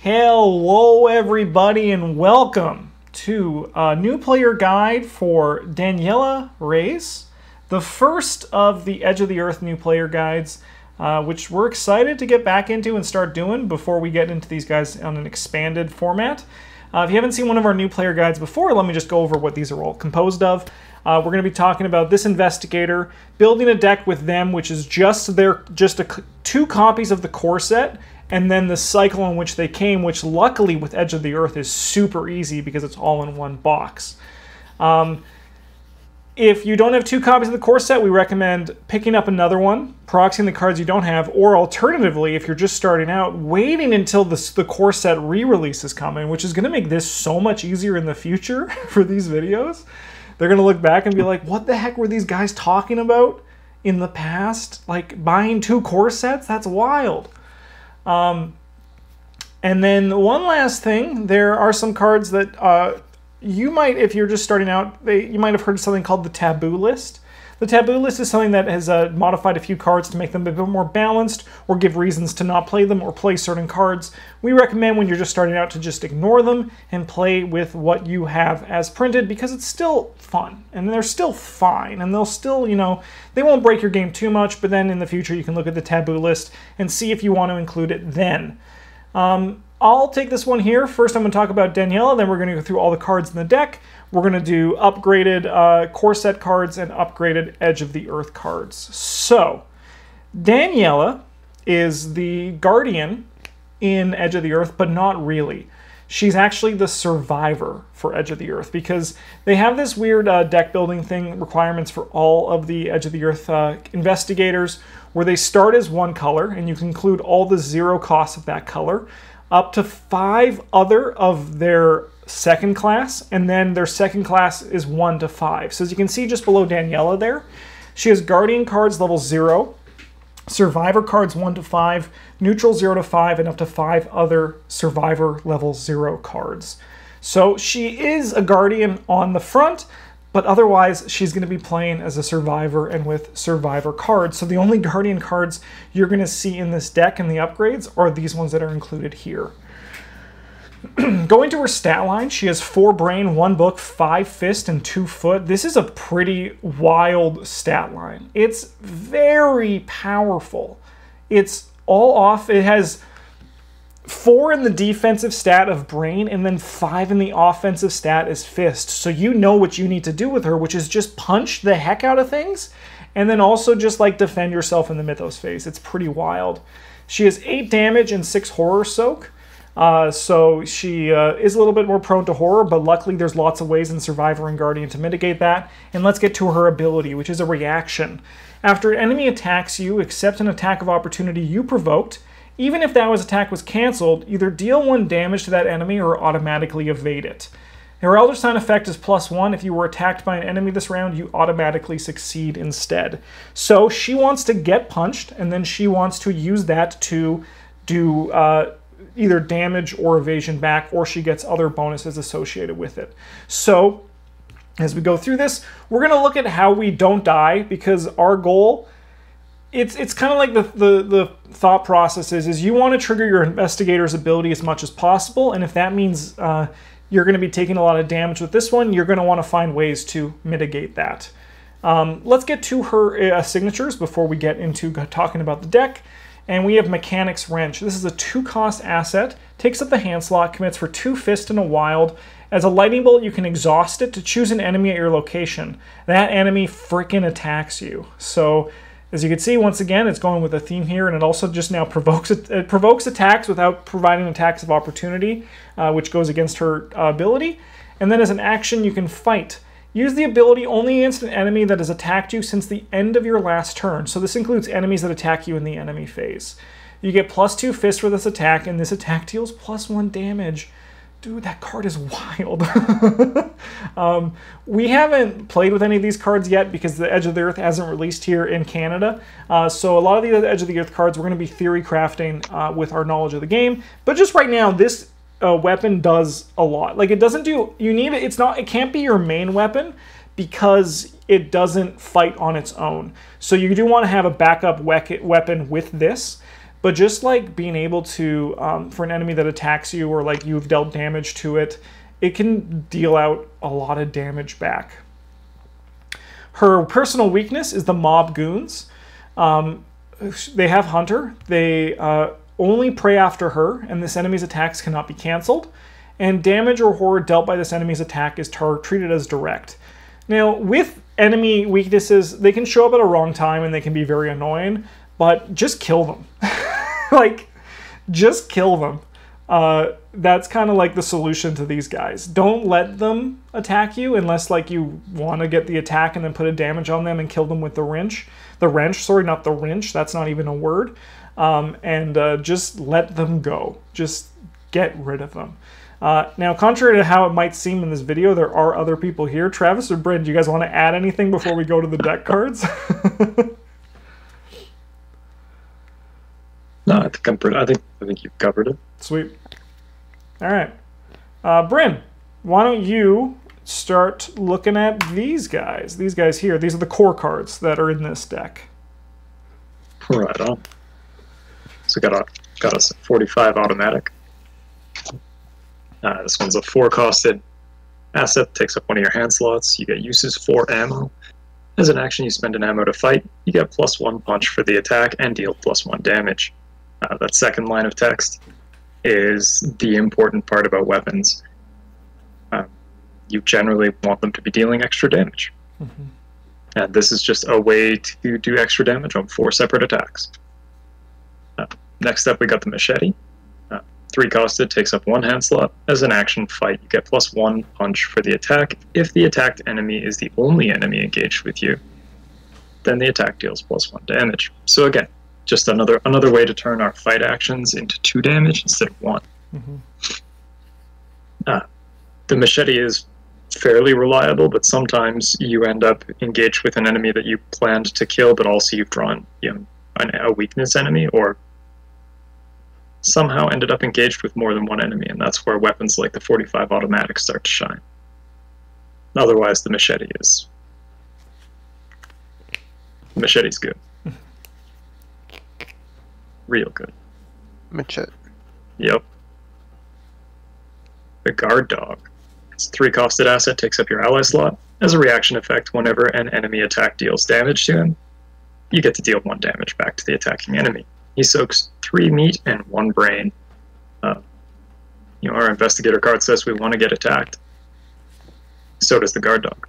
Hello everybody and welcome to a new player guide for Daniela Reyes, the first of the Edge of the Earth new player guides, which we're excited to get back into and start doing before we get into these guys on an expanded format. If you haven't seen one of our new player guides before, let me just go over what these are all composed of. We're going to be talking about this investigator, building a deck with them, which is just two copies of the core set, and then the cycle in which they came, which luckily with Edge of the Earth is super easy because it's all in one box. If you don't have two copies of the core set, we recommend picking up another one, proxying the cards you don't have, or alternatively, if you're just starting out, waiting until the core set re-release is coming, which is going to make this so much easier in the future for these videos. They're going to look back and be like, what the heck were these guys talking about in the past? Like, buying two core sets? That's wild. And then one last thing, there are some cards that you might, if you're just starting out, you might have heard of something called the taboo list. The taboo list is something that has modified a few cards to make them a bit more balanced or give reasons to not play them or play certain cards. We recommend when you're just starting out to just ignore them and play with what you have as printed because it's still fun and they're still fine and they'll still, you know, they won't break your game too much, but then in the future you can look at the taboo list and see if you want to include it then. I'll take this one here. First I'm going to talk about Daniela, then we're going to go through all the cards in the deck. We're going to do upgraded core set cards and upgraded Edge of the Earth cards. So, Daniela is the Guardian in Edge of the Earth, but not really. She's actually the survivor for Edge of the Earth because they have this weird deck building thing, requirements for all of the Edge of the Earth investigators, where they start as one color and you can include all the zero costs of that color, up to 5 other of their second class, and then their second class is 1 to 5. So as you can see just below Daniela there, she has Guardian cards level 0, Survivor cards 1 to 5, Neutral 0 to 5, and up to 5 other Survivor level 0 cards. So she is a Guardian on the front, but otherwise she's going to be playing as a Survivor and with Survivor cards. So the only Guardian cards you're going to see in this deck and the upgrades are these ones that are included here. Going to her stat line, she has 4 brain, 1 book, 5 fist, and 2 foot. This is a pretty wild stat line. It's very powerful. It's all off. It has 4 in the defensive stat of brain, and then 5 in the offensive stat as fist. So you know what you need to do with her, which is just punch the heck out of things, and then also just like defend yourself in the Mythos phase. It's pretty wild. She has 8 damage and 6 horror soak. So she is a little bit more prone to horror, but luckily there's lots of ways in Survivor and Guardian to mitigate that. And let's get to her ability, which is a reaction. After an enemy attacks you, accept an attack of opportunity you provoked. Even if that attack was cancelled, either deal 1 damage to that enemy or automatically evade it. Her Elder Sign effect is +1. If you were attacked by an enemy this round, you automatically succeed instead. So she wants to get punched, and then she wants to use that to do either damage or evasion back, or she gets other bonuses associated with it. So, as we go through this, we're going to look at how we don't die, because our goal, it's kind of like the thought process is you want to trigger your investigator's ability as much as possible, and if that means you're going to be taking a lot of damage with this one, you're going to want to find ways to mitigate that. Let's get to her signatures before we get into talking about the deck. And we have Mechanic's Wrench. This is a 2-cost asset, takes up the hand slot, commits for 2 fist and a wild. As a lightning bolt, you can exhaust it to choose an enemy at your location. That enemy frickin' attacks you. So, as you can see, once again, it's going with a theme here, and it also just now provokes attacks without providing attacks of opportunity, which goes against her ability. And then as an action, you can fight. Use the ability only against an enemy that has attacked you since the end of your last turn. So this includes enemies that attack you in the enemy phase. You get +2 fist for this attack, and this attack deals +1 damage. Dude, that card is wild. We haven't played with any of these cards yet because the Edge of the Earth hasn't released here in Canada. So a lot of the Edge of the Earth cards we're going to be theory crafting with our knowledge of the game. But just right now, this weapon does a lot. Like, it doesn't do, you need it, it can't be your main weapon because it doesn't fight on its own. So you do want to have a backup weapon with this. But just like being able to, for an enemy that attacks you or like you've dealt damage to it, it can deal out a lot of damage back. Her personal weakness is the mob goons. They have Hunter. They only prey after her, and this enemy's attacks cannot be cancelled. And damage or horror dealt by this enemy's attack is treated as direct. Now, with enemy weaknesses, they can show up at a wrong time and they can be very annoying, but just kill them. Like, just kill them. That's kind of like the solution to these guys. Don't let them attack you unless like you want to get the attack and then put a damage on them and kill them with the wrench. The wrench, sorry, not the wrench. That's not even a word. Just let them go. Just get rid of them. Now, contrary to how it might seem in this video, there are other people here. Travis or Bryn, do you guys want to add anything before we go to the deck cards? No, I think you've covered it. Sweet. All right. Bryn, why don't you start looking at these guys? These guys here. These are the core cards that are in this deck. Right on. So got a 45 automatic. This one's a 4-costed asset. Takes up one of your hand slots. You get uses for ammo. As an action, you spend an ammo to fight. You get +1 punch for the attack and deal +1 damage. That second line of text is the important part about weapons. You generally want them to be dealing extra damage. Mm-hmm. And this is just a way to do extra damage on 4 separate attacks. Next up, we got the machete. 3-costed, takes up 1 hand slot. As an action fight, you get +1 punch for the attack. If the attacked enemy is the only enemy engaged with you, then the attack deals +1 damage. So again, just another way to turn our fight actions into 2 damage instead of 1. Mm-hmm. The machete is fairly reliable, but sometimes you end up engaged with an enemy that you planned to kill, but also you've drawn a weakness enemy, or somehow ended up engaged with more than one enemy, and that's where weapons like the 45 automatic start to shine. Otherwise, the machete's good. Real good. Machete. Yep. The guard dog. It's a 3-costed asset, takes up your ally slot. As a reaction effect, whenever an enemy attack deals damage to him, you get to deal 1 damage back to the attacking enemy. He soaks 3 meat and 1 brain. Our investigator card says we want to get attacked. So does the guard dog.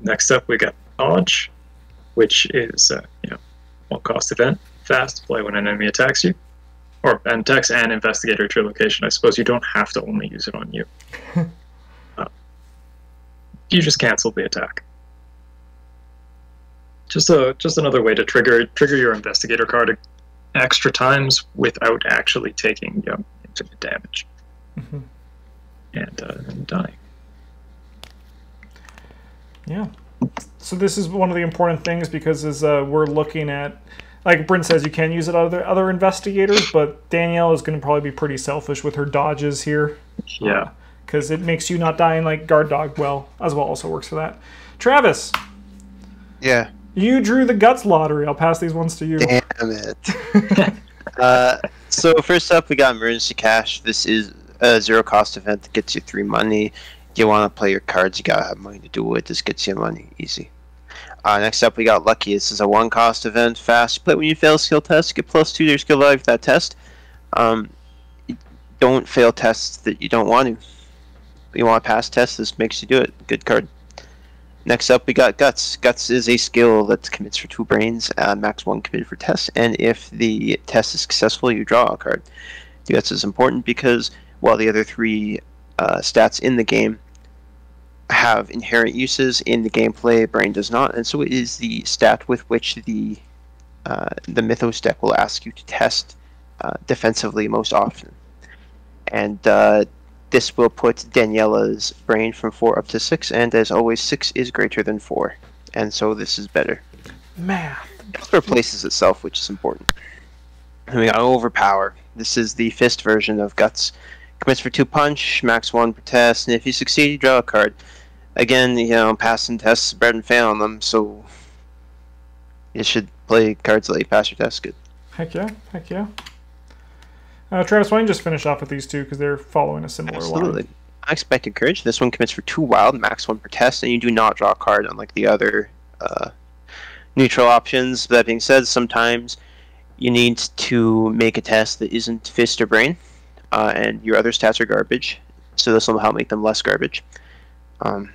Next up, we got dodge, which is 1-cost event. Fast, play when an enemy attacks you. Or attacks and investigator at your location. I suppose you don't have to only use it on you. You just cancel the attack. Just another way to trigger your investigator card extra times without actually taking infinite damage. Mm-hmm. and dying. Yeah. So this is one of the important things, because as we're looking at, like Bryn says, you can use it on other investigators, but Danielle is going to probably be pretty selfish with her dodges here. Yeah. Because it makes you not dying like guard dog as well also works for that. Travis. Yeah. You drew the guts lottery. I'll pass these ones to you. Damn it. So first up, we got emergency cash. This is a 0-cost event that gets you 3 money. You want to play your cards, you gotta have money to do it. This gets you money, easy. Next up, we got lucky. This is a 1-cost event, fast. But when you fail a skill test, you get +2 to your skill value for that test. Don't fail tests that you don't want to. You want to pass tests, this makes you do it. Good card. Next up, we got Guts. Guts is a skill that commits for 2 brains, max 1 committed for tests, and if the test is successful, you draw a card. The Guts is important because while the other 3 stats in the game have inherent uses in the gameplay, Brain does not, and so it is the stat with which the Mythos deck will ask you to test defensively most often. And this will put Daniela's brain from 4 up to 6, and as always, 6 is greater than 4, and so this is better. Math. It replaces itself, which is important. And we got Overpower. This is the fist version of Guts. Commits for 2 punch, max 1 per test, and if you succeed, you draw a card. Again, passing tests is better than failing them, so you should play cards that let you pass your test. Good. Heck yeah, heck yeah. Travis, why don't you just finish off with these two because they're following a similar Absolutely. line. Unexpected Courage. This one commits for 2 wild, max 1 per test, and you do not draw a card unlike the other neutral options. That being said, sometimes you need to make a test that isn't fist or brain, and your other stats are garbage, so this will help make them less garbage. Or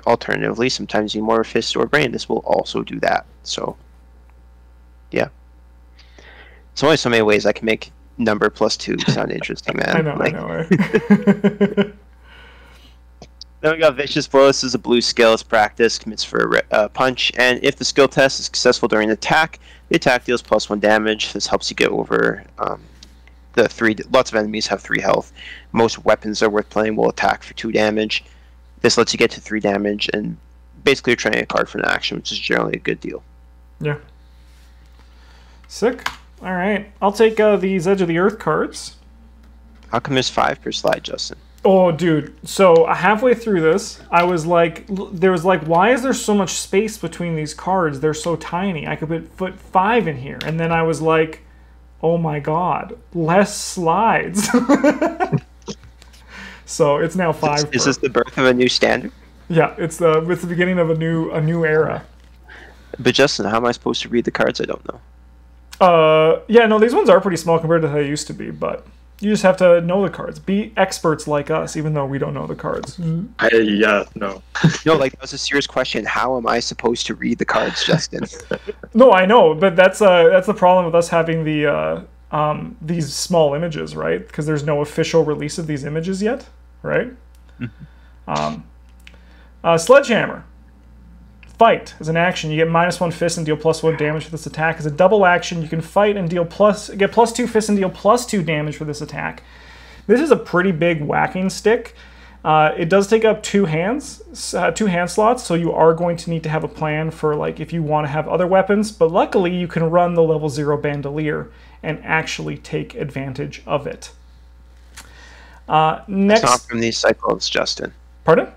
alternatively, sometimes you need more fist or brain. This will also do that. So, yeah. There's only so many ways I can make number +2 sound interesting, man. I know, like, I know. Then we got Vicious Blow. This is a blue skill. It's practice, commits for a punch, and if the skill test is successful during the attack deals +1 damage. This helps you get over the 3. Lots of enemies have 3 health. Most weapons that are worth playing will attack for 2 damage. This lets you get to 3 damage, and basically you're trading a card for an action, which is generally a good deal. Yeah. Sick. All right. I'll take these Edge of the Earth cards. How come there's 5 per slide, Justin? Oh, dude. So halfway through this, I was like, why is there so much space between these cards? They're so tiny. I could put 5 in here. And then I was like, oh my God, less slides. So it's now 5. Is this the birth of a new standard? Yeah, it's the beginning of a new era. But Justin, how am I supposed to read the cards? I don't know. Yeah, no, these ones are pretty small compared to how they used to be, but you just have to know the cards. Be experts like us, even though we don't know the cards. No. No, like, that was a serious question. How am I supposed to read the cards, Justin? No, I know, but that's the problem with us having these small images, right? Because there's no official release of these images yet, right? Sledgehammer. Fight as an action. You get -1 fist and deal +1 damage for this attack. As a double action, you can fight and get +2 fist and deal +2 damage for this attack. This is a pretty big whacking stick. It does take up 2 hand slots, so you are going to need to have a plan for like if you want to have other weapons. But luckily, you can run the level 0 bandolier and actually take advantage of it. Next, It's not from these cycles, Justin. Pardon?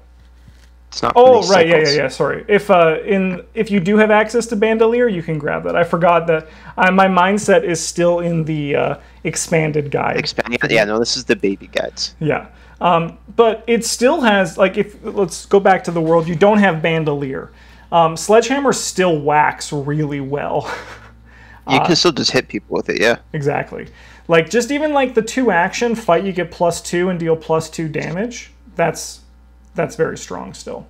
It's not from Oh, these right, cycles. yeah. Sorry. If you do have access to bandolier, you can grab that. I forgot that my mindset is still in the expanded guide. Yeah, no, this is the baby guides. Yeah. But it still has, like, let's go back to the world, you don't have bandolier. Sledgehammer still whacks really well. You can still just hit people with it, yeah. Exactly. Like, just even like the 2 action fight, you get +2 and deal +2 damage. That's very strong still.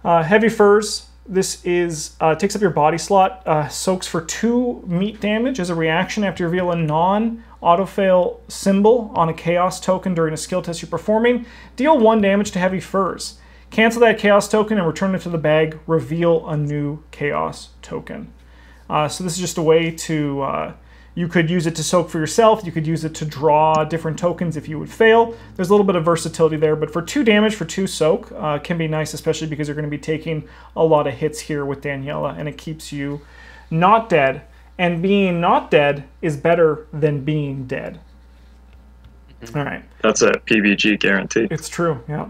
Heavy Furs. This is takes up your body slot, soaks for 2 meat damage as a reaction after you reveal a non-autofail symbol on a chaos token during a skill test you're performing. Deal 1 damage to Heavy Furs. Cancel that chaos token and return it to the bag. Reveal a new chaos token. So this is just a way to... you could use it to soak for yourself. You could use it to draw different tokens if you would fail. There's a little bit of versatility there, but for 2 damage for 2 soak can be nice, especially because you're going to be taking a lot of hits here with Daniela, and it keeps you not dead. And being not dead is better than being dead. All right. That's a PBG guarantee. It's true, yeah.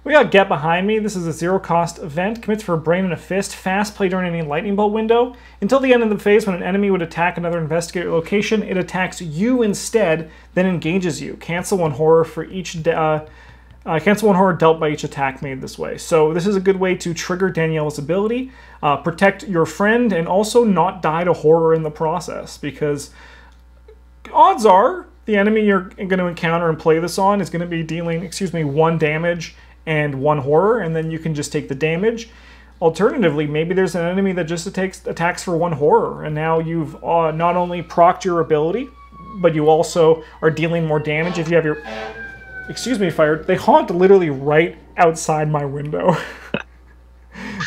We got Get Behind Me. This is a 0-cost event. Commits for a brain and a fist. Fast play during any lightning bolt window. Until the end of the phase, when an enemy would attack another investigator location, it attacks you instead, then engages you. Cancel 1 horror for each... cancel 1 horror dealt by each attack made this way. So this is a good way to trigger Daniela's ability, protect your friend, and also not die to horror in the process. Because odds are the enemy you're going to encounter and play this on is going to be dealing, 1 damage and 1 horror, and then you can just take the damage. Alternatively, maybe there's an enemy that just attacks for 1 horror, and now you've not only procced your ability, but you also are dealing more damage if you have your... Excuse me, fired. They honked literally right outside my window.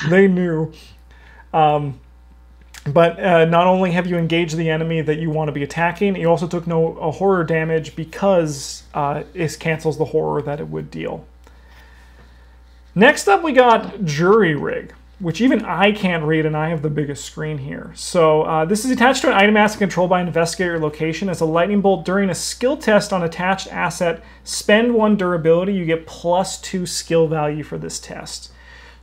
They knew. But not only have you engaged the enemy that you want to be attacking, you also took no horror damage because it cancels the horror that it would deal. Next up, we got Jury Rig, which even I can't read, and I have the biggest screen here. So this is attached to an item asset controlled by an investigator location. As a lightning bolt during a skill test on attached asset, spend 1 durability, you get +2 skill value for this test.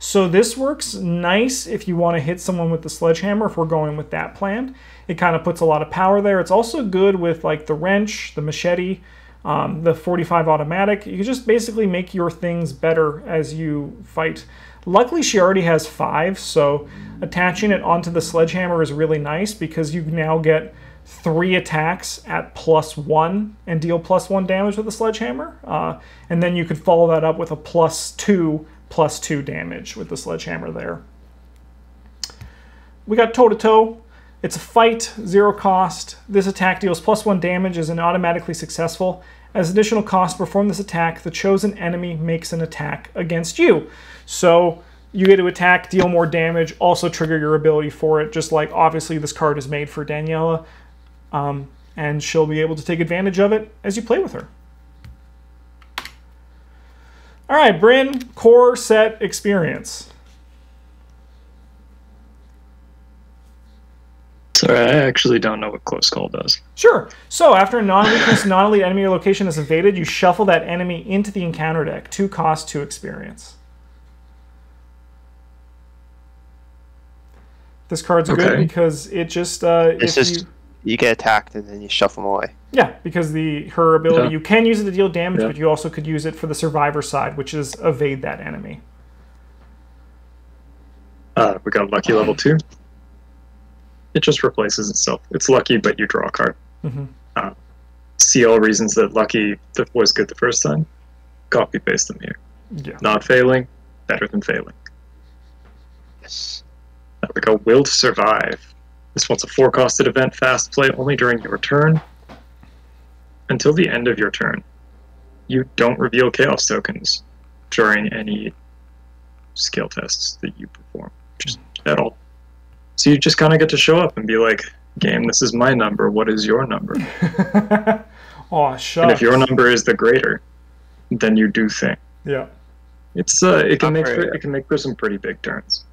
So this works nice if you want to hit someone with the sledgehammer, if we're going with that plan. It kind of puts a lot of power there. It's also good with like the wrench, the machete, the 45 automatic. You can just basically make your things better as you fight. Luckily, she already has 5, so attaching it onto the sledgehammer is really nice because you now get 3 attacks at +1 and deal +1 damage with the sledgehammer. And then you could follow that up with a +2 damage with the sledgehammer there. We got toe-to-toe. It's a fight, 0 cost. This attack deals +1 damage as an automatically successful. As additional cost to perform this attack, the chosen enemy makes an attack against you. So you get to attack, deal more damage, also trigger your ability for it, just like obviously this card is made for Daniela. And she'll be able to take advantage of it as you play with her. All right, Bryn, core set experience. Sorry, I actually don't know what Close Call does. Sure. So after a non-weakness, non-elite enemy or location is invaded, you shuffle that enemy into the encounter deck. 2 cost, 2 experience. This card's good because it just... you get attacked and then you shuffle them away. Yeah, because her ability, you can use it to deal damage, but you also could use it for the survivor side, which is evade that enemy. We got Lucky level 2. It just replaces itself. It's lucky, but you draw a card. See all reasons that Lucky was good the first time. Copy paste them here. Yeah. Not failing, better than failing. Yes. We go Will to Survive. This one's a 4-costed event, fast play only during your turn. Until the end of your turn, you don't reveal chaos tokens during any skill tests that you perform, just at all. So you just kind of get to show up and be like, game, this is my number, what is your number? Oh, shucks. And if your number is the greater, then you do thing. Yeah. It's it can make for some pretty big turns.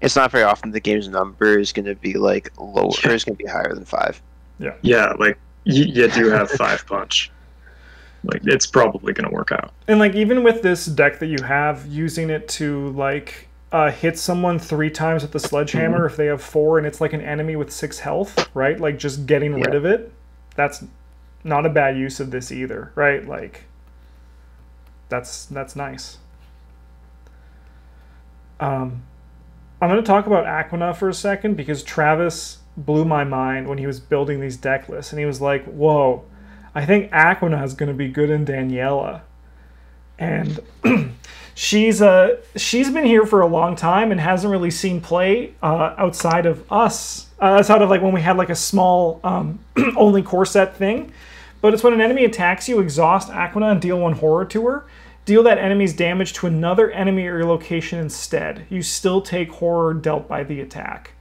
It's not very often the game's number is going to be like lower. It's going to be higher than 5. Yeah. Yeah, like you do have 5 punch. Like it's probably going to work out. And like even with this deck that you have, using it to like hit someone 3 times with the sledgehammer if they have 4 and it's like an enemy with 6 health, right? Like just getting rid of it. That's not a bad use of this either, right? Like that's nice. I'm going to talk about Aquina for a second because Travis blew my mind when he was building these deck lists. And he was like, whoa, I think Aquina is going to be good in Daniela. And she's been here for a long time and hasn't really seen play outside of us. Outside of like when we had like a small only core set thing. But it's when an enemy attacks you, exhaust Aquina and deal 1 horror to her. Deal that enemy's damage to another enemy or your location instead. You still take horror dealt by the attack.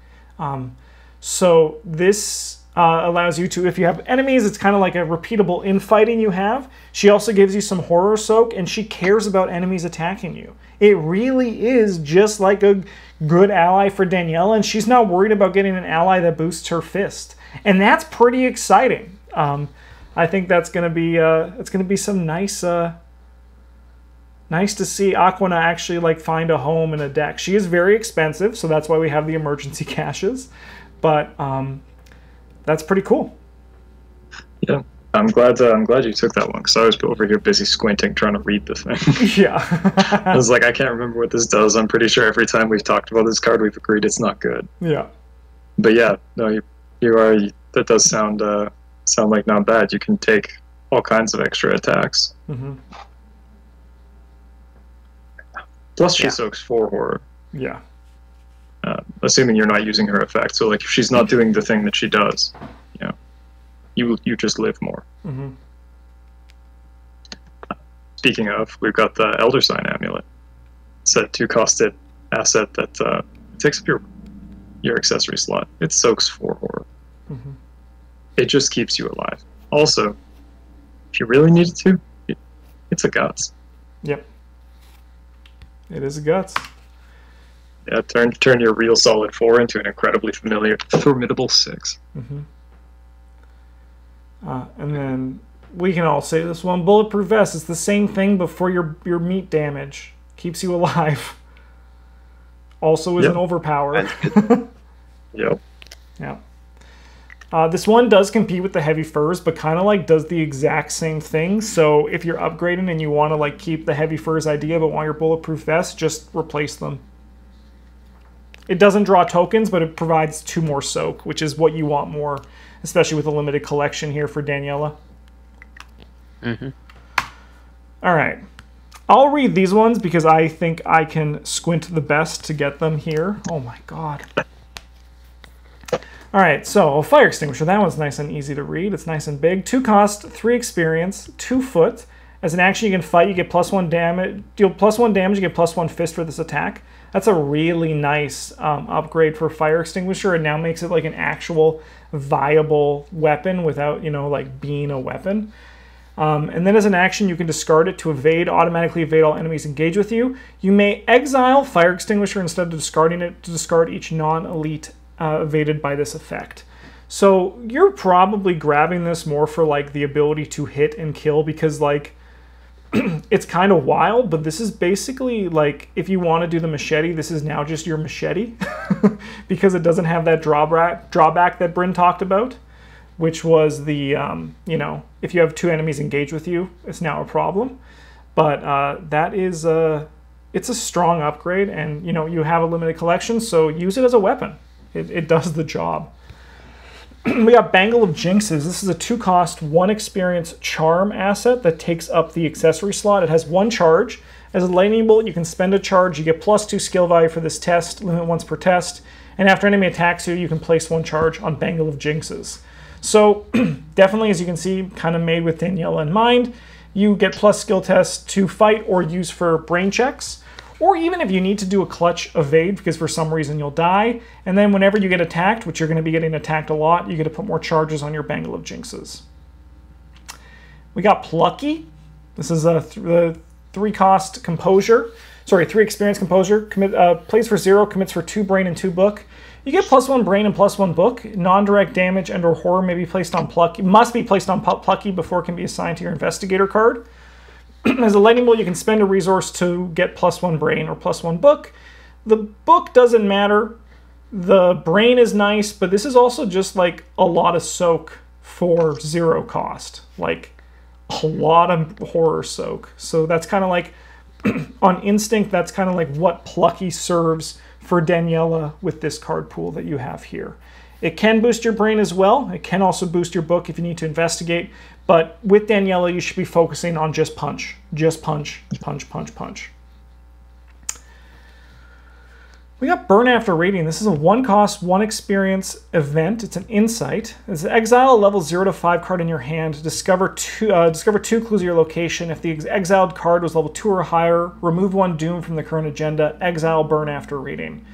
So this allows you to, if you have enemies, it's kind of like a repeatable infighting you have. She also gives you some horror soak, and she cares about enemies attacking you. It really is just like a good ally for Daniela, and she's not worried about getting an ally that boosts her fist. And that's pretty exciting. I think that's going to be some nice... Nice to see Aquina actually like find a home in a deck. She is very expensive, so that's why we have the emergency caches. But that's pretty cool. Yeah, I'm glad you took that one because I was over here busy squinting trying to read the thing. Yeah. I was like, I can't remember what this does. I'm pretty sure every time we've talked about this card, we've agreed it's not good. Yeah. But yeah, no, you are. That does sound like not bad. You can take all kinds of extra attacks. Plus, she soaks 4 horror. Yeah. Assuming you're not using her effect. So, like, if she's not doing the thing that she does, you just live more. Speaking of, we've got the Elder Sign Amulet. It's a 2-costed asset that takes up your accessory slot. It soaks 4 horror. It just keeps you alive. Also, if you really needed to, it's a guts. Yep. It is a guts. Yeah, turn your real solid 4 into an incredibly formidable 6. And then we can all say this one. Bulletproof Vest. It's the same thing, but for your meat damage. Keeps you alive. Also is an overpower. Yep. Yeah. This one does compete with the heavy furs, but kind of like does the exact same thing. So if you're upgrading and you want to like keep the heavy furs idea but want your bulletproof vest, just replace them. It doesn't draw tokens, but it provides 2 more soak, which is what you want more, especially with a limited collection here for Daniela. Mm-hmm. All right. I'll read these ones because I think I can squint the best to get them here. Oh my god. All right, so fire extinguisher. That one's nice and easy to read. It's nice and big. 2 cost, 3 experience, 2 foot. As an action, you can fight. You get +1 damage. Deal +1 damage. You get +1 fist for this attack. That's a really nice upgrade for fire extinguisher. It now makes it like an actual viable weapon without, you know, like being a weapon. And then as an action, you can discard it to evade, automatically evade all enemies engaged with you. You may exile fire extinguisher instead of discarding it to discard each non-elite evaded by this effect. So you're probably grabbing this more for like the ability to hit and kill because like it's kind of wild, but this is basically like if you want to do the machete, this is now just your machete because it doesn't have that drawback that Bryn talked about, which was the, you know, if you have 2 enemies engaged with you, it's now a problem. But that is, it's a strong upgrade and, you know, you have a limited collection, so use it as a weapon. It does the job. We got Bangle of Jinxes. This is a 2 cost, 1 experience charm asset that takes up the accessory slot. It has 1 charge. As a lightning bolt, you can spend a charge. You get +2 skill value for this test, limit once per test. And after enemy attacks you, you can place 1 charge on Bangle of Jinxes. So definitely, as you can see, kind of made with Daniela in mind. You get plus skill tests to fight or use for brain checks. Or even if you need to do a clutch evade because for some reason you'll die. And then whenever you get attacked, which you're going to be getting attacked a lot, you get to put more charges on your Bangle of Jinxes. We got Plucky. This is a 3 cost composure. Sorry, 3 experience composure. Plays for 0, commits for 2 brain and 2 book. You get +1 brain and +1 book. Non-direct damage and or horror may be placed on Plucky. Must be placed on Plucky before it can be assigned to your investigator card. As a lightning bolt, you can spend a resource to get +1 brain or +1 book. The book doesn't matter. The brain is nice, but this is also just like a lot of soak for 0 cost. Like a lot of horror soak. So that's kind of like, on instinct, that's kind of like what Plucky serves for Daniela with this card pool that you have here. It can boost your brain as well. It can also boost your book if you need to investigate. But with Daniela, you should be focusing on just punch. Just punch, punch, punch, punch. We got Burn After Rating. This is a 1 cost, 1 experience event. It's an insight. It's an exile a level 0 to 5 card in your hand. Discover 2 clues of your location. If the exiled card was level 2 or higher, remove 1 doom from the current agenda. Exile Burn After Rating.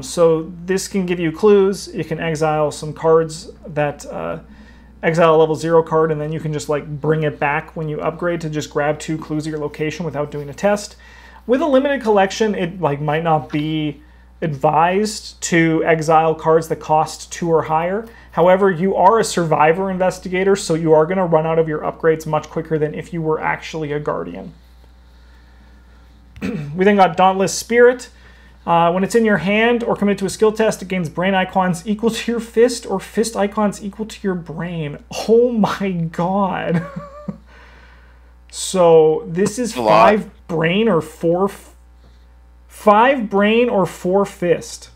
So this can give you clues. You can exile some cards that exile a level 0 card, and then you can just like bring it back when you upgrade to just grab 2 clues of your location without doing a test. With a limited collection, it like might not be advised to exile cards that cost 2 or higher. However, you are a survivor investigator, so you are going to run out of your upgrades much quicker than if you were actually a guardian. We then got Dauntless Spirit. When it's in your hand or committed to a skill test, it gains brain icons equal to your fist or fist icons equal to your brain. Oh my god. So this is 5 brain or 4... 5 brain or 4 fist.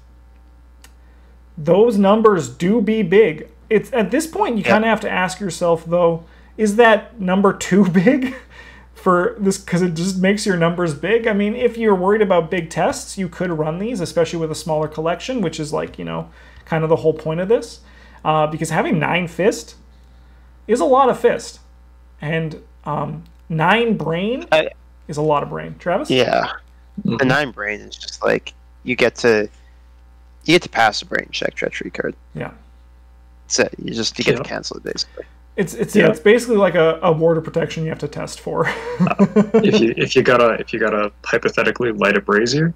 Those numbers do be big. It's at this point you kind of have to ask yourself though, is that number too big for this? Because it just makes your numbers big. I mean, if you're worried about big tests, you could run these, especially with a smaller collection, which is like, you know, kind of the whole point of this. Because having 9 fist is a lot of fist, and 9 brain is a lot of brain. Travis? Yeah. The 9 brain is just like you get to pass a brain check treachery card. Yeah. So you get to cancel it basically. It's basically like a ward of protection you have to test for. if you got a hypothetically light a brazier,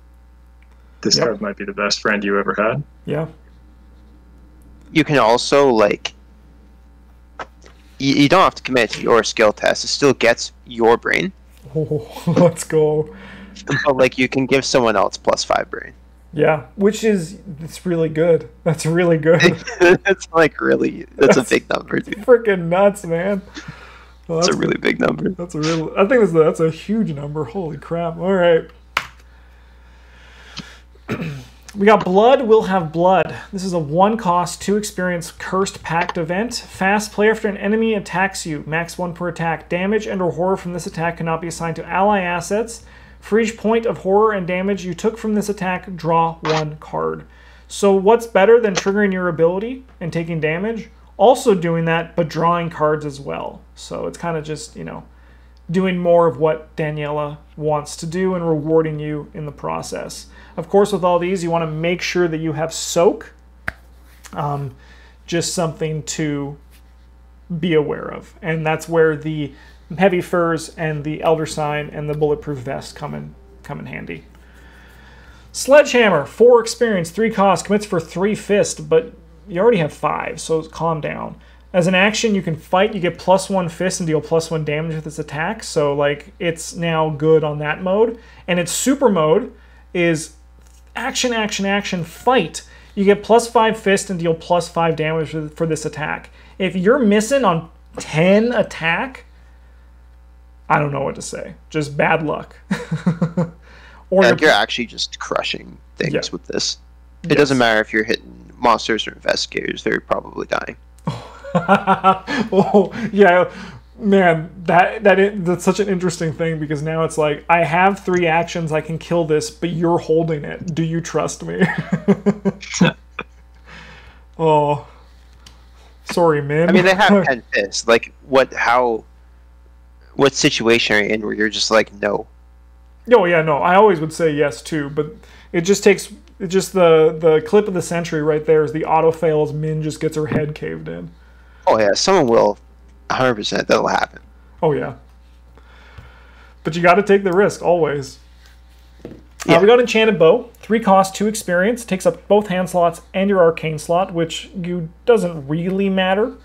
this card might be the best friend you ever had. Yeah. You can also like you don't have to commit to your skill test. It still gets your brain. Oh, let's go. But like you can give someone else +5 brain. Yeah, it's really good. That's really good. It's like that's a big number, dude. Freaking nuts, man. Well, That's a really big number. I think that's a huge number. Holy crap. All right. We got Blood Will Have Blood. This is a 1 cost, 2 experience cursed pact event. Fast, play after an enemy attacks you. Max 1 per attack. Damage and or horror from this attack cannot be assigned to ally assets. For each point of horror and damage you took from this attack, draw 1 card. So what's better than triggering your ability and taking damage? Also doing that, but drawing cards as well. So it's kind of just, doing more of what Daniela wants to do and rewarding you in the process. Of course, with all these, you want to make sure that you have Soak. Just something to be aware of. And that's where the Heavy Furs and the Elder Sign and the Bulletproof Vest come in handy. Sledgehammer, 4 experience, 3 cost, commits for 3 fist, but you already have 5, so calm down. As an action, you can fight, you get +1 fist and deal +1 damage with this attack, so it's now good on that mode. And its super mode is action, action, action, fight. You get +5 fist and deal +5 damage for this attack. If you're missing on 10 attack, I don't know what to say. Just bad luck. Or you're actually just crushing things with this. It doesn't matter if you're hitting monsters or investigators, they're probably dying. Oh, yeah. Man, that's such an interesting thing because now it's like, I have 3 actions, I can kill this, but you're holding it. Do you trust me? Oh. Sorry, man. I mean, they have 10 fists. What situation are you in where you're just like, no? Oh, yeah, no. I always would say yes, too, but it just takes... the clip of the century right there is the auto-fail as Min just gets her head caved in. Oh, yeah. Someone will. 100%. That'll happen. Oh, yeah. But you got to take the risk, always. Yeah. We got Enchanted Bow. 3 cost, 2 experience. Takes up both hand slots and your arcane slot, which doesn't really matter.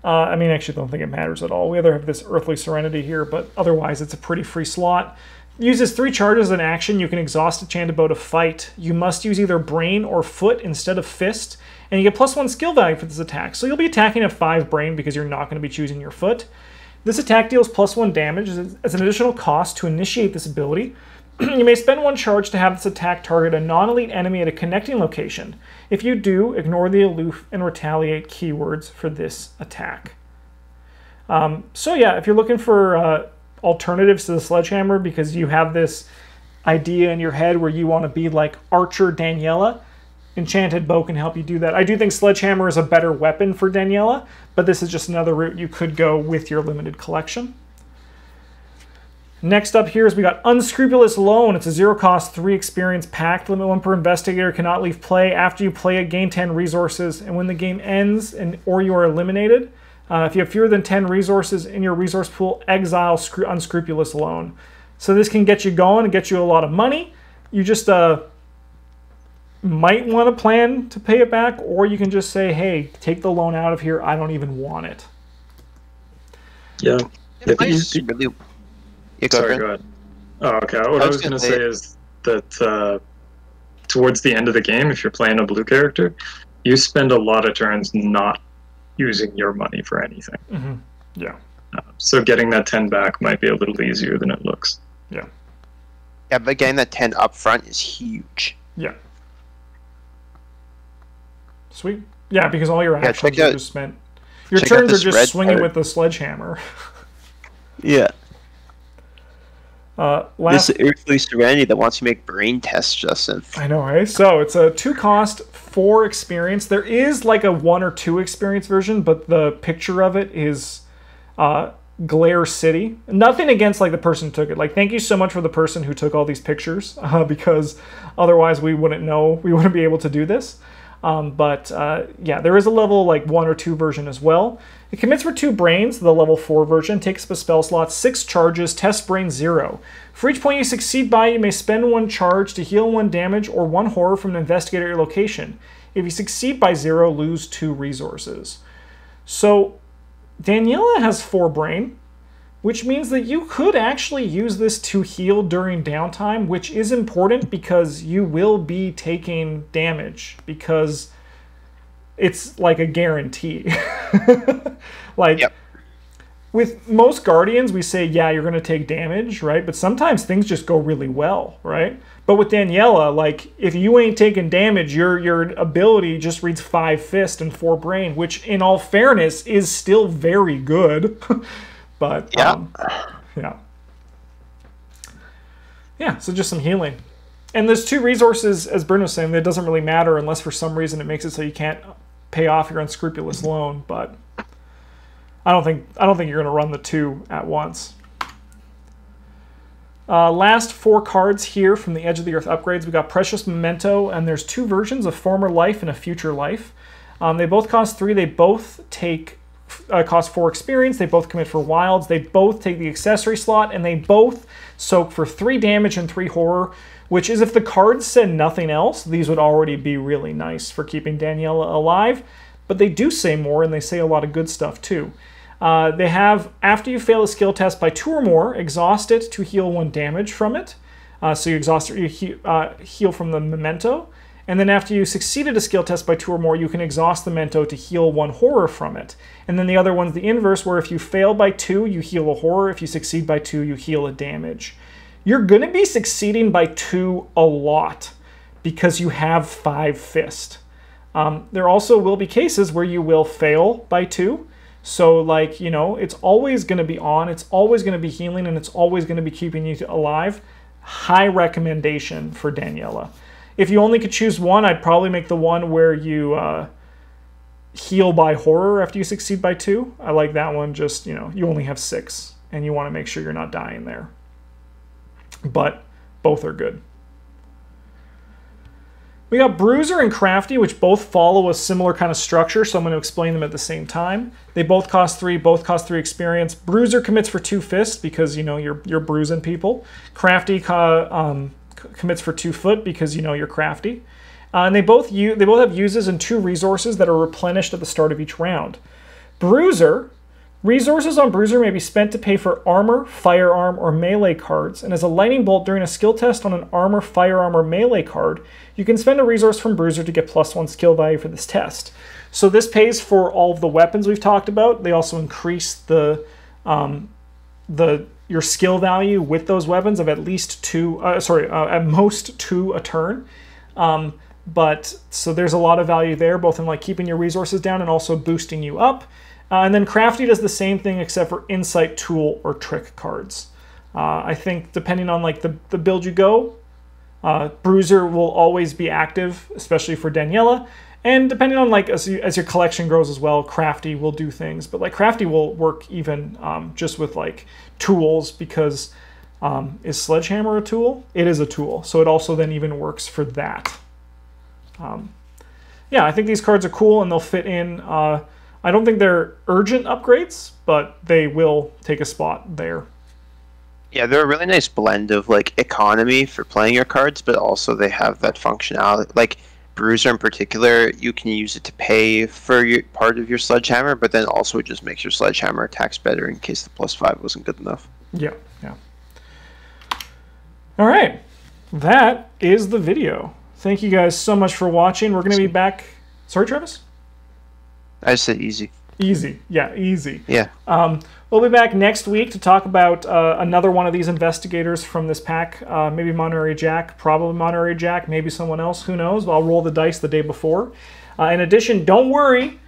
I actually don't think it matters at all. We either have this Earthly Serenity here, but otherwise it's a pretty free slot. Uses 3 charges as an action. You can exhaust Enchanted Bow to fight. You must use either Brain or Foot instead of Fist, and you get +1 skill value for this attack. So you'll be attacking at 5 Brain because you're not going to be choosing your Foot. This attack deals +1 damage as an additional cost to initiate this ability. You may spend 1 charge to have this attack target a non-elite enemy at a connecting location. If you do, ignore the aloof and retaliate keywords for this attack. So yeah, if you're looking for alternatives to the Sledgehammer because you have this idea in your head where you want to be like Archer Daniela, Enchanted Bow can help you do that. I do think Sledgehammer is a better weapon for Daniela, but this is just another route you could go with your limited collection. Next up here is we got Unscrupulous Loan. It's a 0 cost, 3 experience pact. Limit 1 per investigator, cannot leave play. After you play it, gain 10 resources. And when the game ends or you are eliminated, if you have fewer than 10 resources in your resource pool, exile Unscrupulous Loan. So this can get you going and get you a lot of money. You just might want to plan to pay it back, or you can just say, hey, take the loan out of here. I don't even want it. Yeah. Sorry, go ahead. Oh, okay. What I was going to say is that towards the end of the game, if you're playing a blue character, you spend a lot of turns not using your money for anything. Mm-hmm. Yeah. So getting that 10 back might be a little easier than it looks. Yeah. Yeah, but getting that 10 up front is huge. Yeah. Sweet. Yeah, because all your actions are just spent. Your turns are just swinging with the sledgehammer. Yeah. Last... This Earthly Serenity that wants you to make brain tests, Justin. I know, right? So it's a 2 cost, 4 experience. There is like a 1 or 2 experience version, but the picture of it is Glare City. Nothing against like the person who took it. Like, thank you so much for the person who took all these pictures, because otherwise we wouldn't know, we wouldn't be able to do this. Yeah, there is a level like 1 or 2 version as well. It commits for 2 brains, the level 4 version, takes up a spell slot, 6 charges, test brain 0. For each point you succeed by, you may spend 1 charge to heal 1 damage or 1 horror from an investigator at your location. If you succeed by 0, lose 2 resources. So Daniela has 4 brain, which means that you could actually use this to heal during downtime, which is important because you will be taking damage, because it's like a guarantee. Like, yep. With most Guardians, we say, yeah, you're going to take damage, right? But sometimes things just go really well, right? But with Daniela, like, if you ain't taking damage, your ability just reads 5 Fist and 4 Brain, which, in all fairness, is still very good. But, yeah. Yeah, so just some healing. And there's 2 resources, as Bruno was saying, that doesn't really matter unless for some reason it makes it so you can't pay off your unscrupulous loan, but I don't think you're going to run the 2 at once. Last 4 cards here from the Edge of the Earth upgrades. We got Precious Memento, and there's 2 versions, a Former Life and a Future Life. They both cost 3. They both cost 4 experience. They both commit for wilds. They both take the accessory slot, and they both soak for 3 damage and 3 horror, which is, if the cards said nothing else, these would already be really nice for keeping Daniela alive. But they do say more, and they say a lot of good stuff too. They have, after you fail a skill test by 2 or more, exhaust it to heal 1 damage from it. So you exhaust it, you heal from the memento. And then after you succeeded a skill test by 2 or more, you can exhaust the memento to heal 1 horror from it. And then the other one's the inverse, where if you fail by 2, you heal a horror. If you succeed by 2, you heal a damage. You're going to be succeeding by 2 a lot because you have 5 Fist. There also will be cases where you will fail by 2. So, like, you know, it's always going to be on, it's always going to be healing, and it's always going to be keeping you alive. High recommendation for Daniela. If you only could choose one, I'd probably make the one where you heal by horror after you succeed by 2. I like that one. Just, you know, you only have 6, and you want to make sure you're not dying there. But both are good. We got Bruiser and Crafty, which both follow a similar kind of structure, so I'm going to explain them at the same time. They both cost 3, both cost 3 experience. Bruiser commits for 2 fists because, you know, you're bruising people. Crafty commits for 2 foot because, you know, you're crafty. And they both have uses and 2 resources that are replenished at the start of each round. Resources on Bruiser may be spent to pay for armor, firearm, or melee cards, and as a lightning bolt during a skill test on an armor, firearm, or melee card, you can spend a resource from Bruiser to get +1 skill value for this test. So this pays for all of the weapons we've talked about. They also increase your skill value with those weapons of at least 2, at most 2 a turn. But so there's a lot of value there, both in like keeping your resources down and also boosting you up. And then Crafty does the same thing except for Insight, Tool, or Trick cards. I think depending on like the build you go, Bruiser will always be active, especially for Daniela. And depending on like as your collection grows as well, Crafty will do things. But like Crafty will work even just with like tools, because is Sledgehammer a tool? It is a tool, so it also then even works for that. Yeah, I think these cards are cool and they'll fit in. I don't think they're urgent upgrades, but they will take a spot there. Yeah, they're a really nice blend of like economy for playing your cards, but also they have that functionality. Like Bruiser in particular, you can use it to pay for part of your Sledgehammer, but then also it just makes your Sledgehammer attacks better in case the +5 wasn't good enough. Yeah, yeah. All right, that is the video. Thank you guys so much for watching. We're going to be back. Sorry, Travis? I said easy. Easy. Yeah, easy. Yeah. We'll be back next week to talk about another one of these investigators from this pack. Maybe Monterey Jack, probably Monterey Jack, maybe someone else, who knows. I'll roll the dice the day before. In addition, don't worry.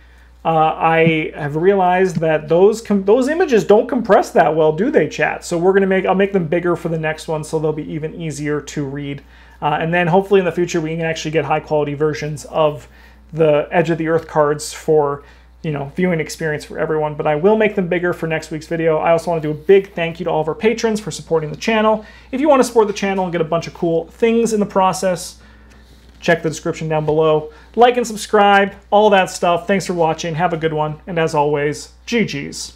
I have realized that those images don't compress that well, do they, chat? So I'll make them bigger for the next one, so they'll be even easier to read. And then hopefully in the future we can actually get high quality versions of the Edge of the Earth cards for, you know, viewing experience for everyone. But I will make them bigger for next week's video. I also want to do a big thank you to all of our patrons for supporting the channel. If you want to support the channel and get a bunch of cool things in the process, check the description down below. Like and subscribe, all that stuff. Thanks for watching. Have a good one. And as always, GG's.